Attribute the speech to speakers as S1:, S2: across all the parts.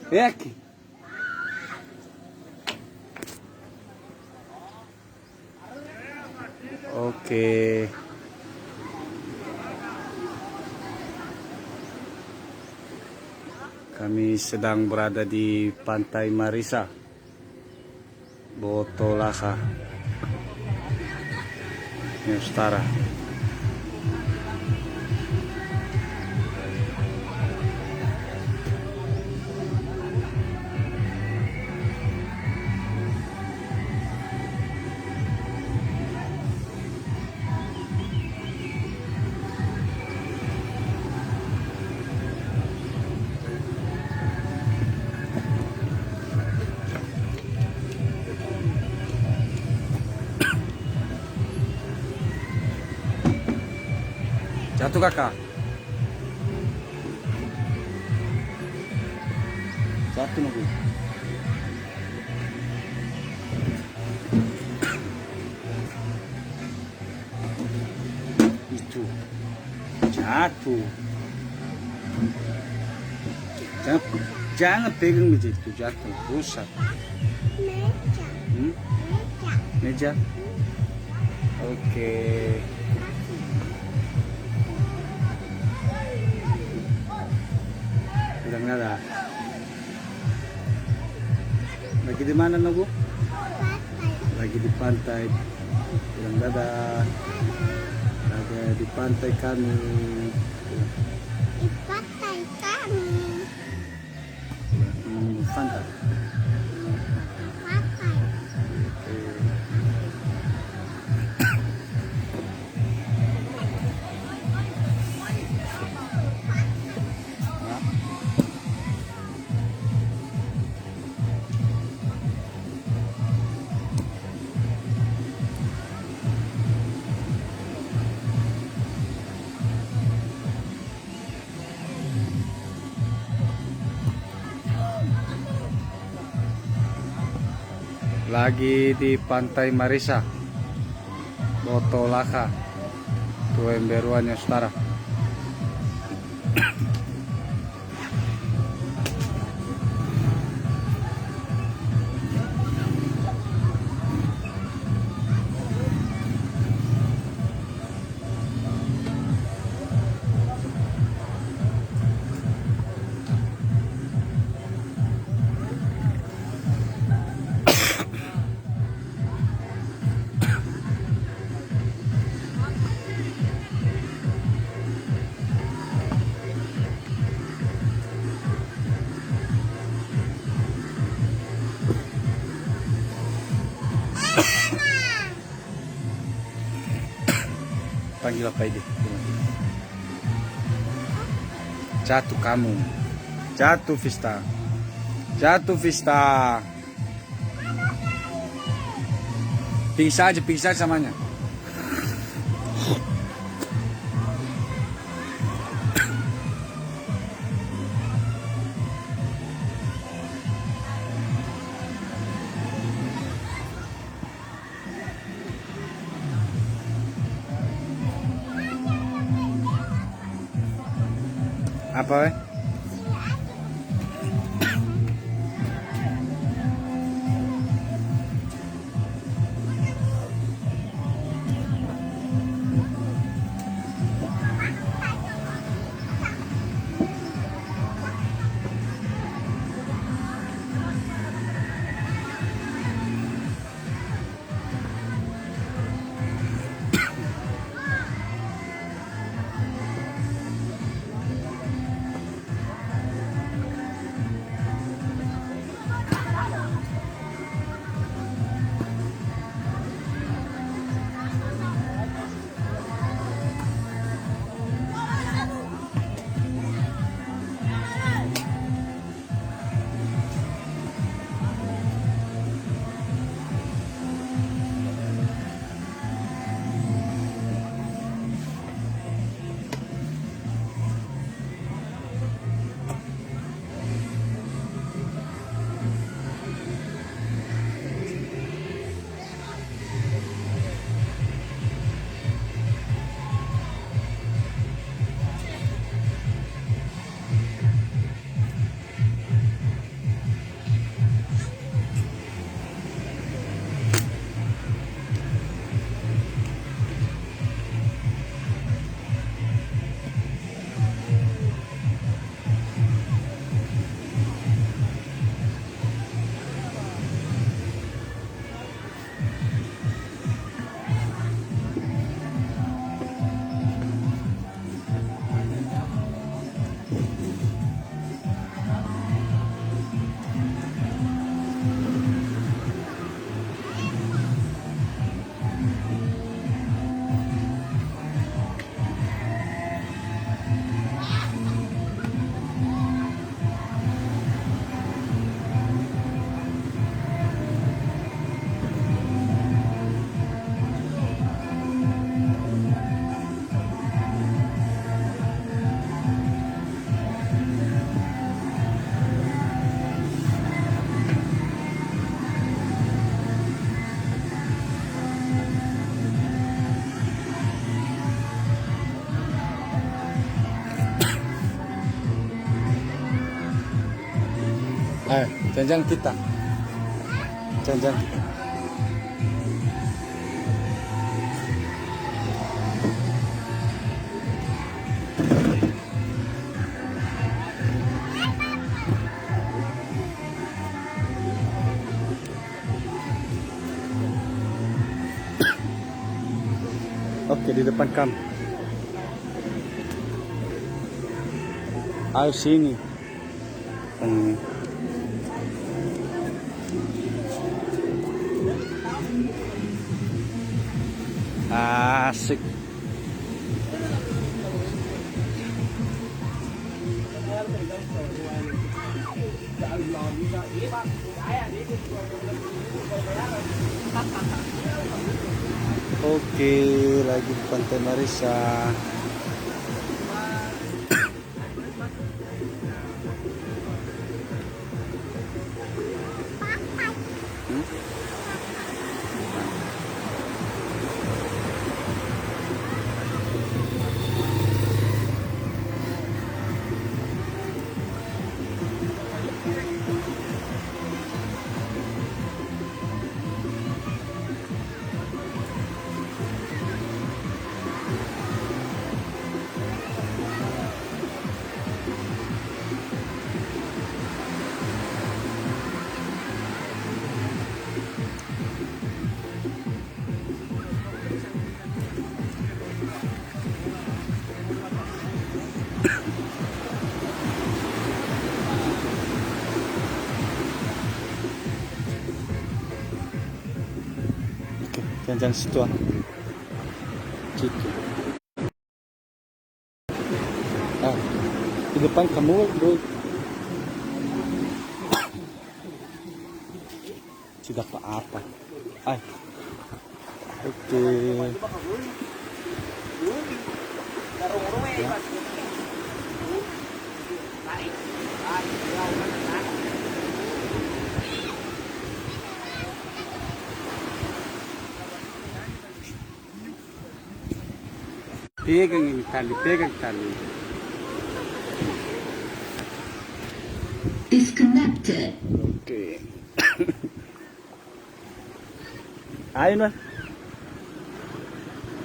S1: Aqui. Oke. Kami sedang berada di Pantai Marisa, Botolaka, Nusantara. Jatuh kakak. Jatuh nunggu. Itu jatuh. Jangan pegang meja itu, jatuh, rusak. Meja. Oke. Udah nggak ada. Lagi di mana Nobu? Lagi di pantai. Udah nggak ada. Ada di pantai kami.
S2: Di pantai kami.
S1: Pantai.
S2: Pantai.
S1: Lagi di Pantai Marisa, Botolaka, Tuemberuannya Nusantara. Panggil apa ini? Jatuh kamu. Jatuh Vista. Jatuh Vista. Pingsan aja, pingsan samanya. Apa? Jangan kita. Jangan kita. Oke, di depan kamu. Ayo sini. Asik. Oke, lagi di Pantai Marisa. Jangan situ ah. Situ. Di depan kamu, bro. Tidak apa-apa. Oke. Pegang ini tali, pegang tali.
S2: Disconnected.
S1: Oke. Ayo nah.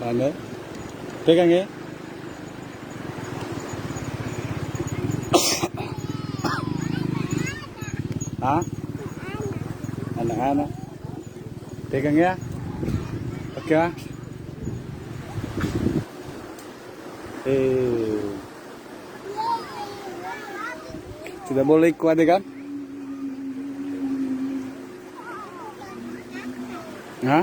S1: Mana? Pegang ya. Hah? Anak-anak. Pegang ya. Oke. Tidak boleh ikut kan? Hah?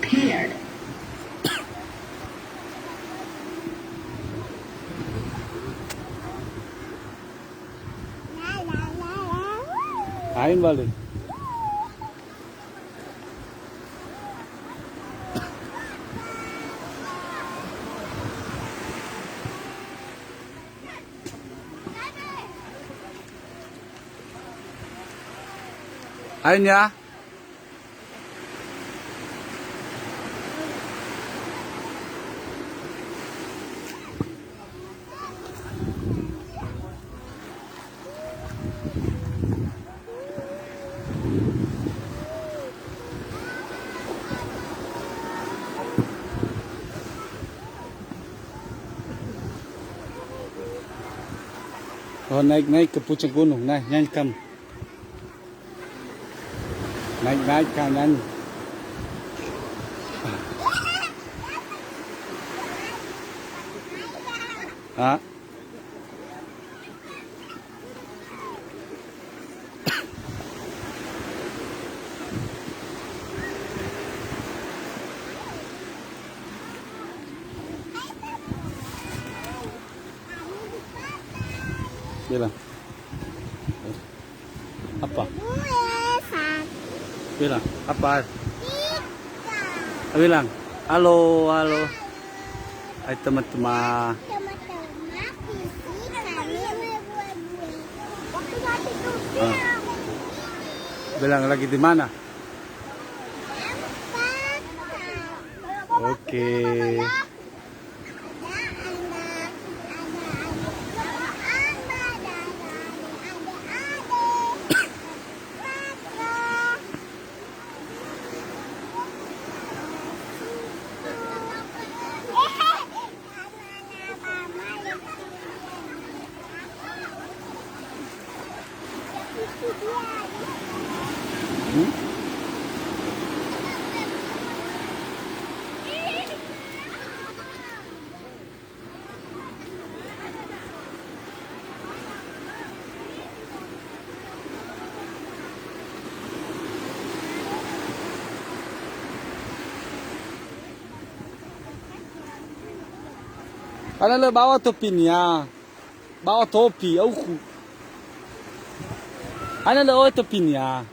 S2: Paired.
S1: Ain balik. Ain ya. Oh, naik ke puncak gunung. Nah, nyanyi kamu. Naik kan nyanyi. Hah? Bilang. Apa? Bilang. Apa? Bilang. Halo, halo. Hai teman-teman. Bilang lagi di mana? Oke. Ano le bawa topi niya. Bawa topi, auku. Ano le o topi niya.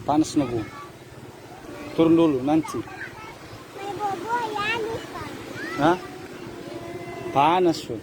S1: Panas na po. Turun dulu nanti.
S2: May bobo yan.
S1: Ha? Panas po.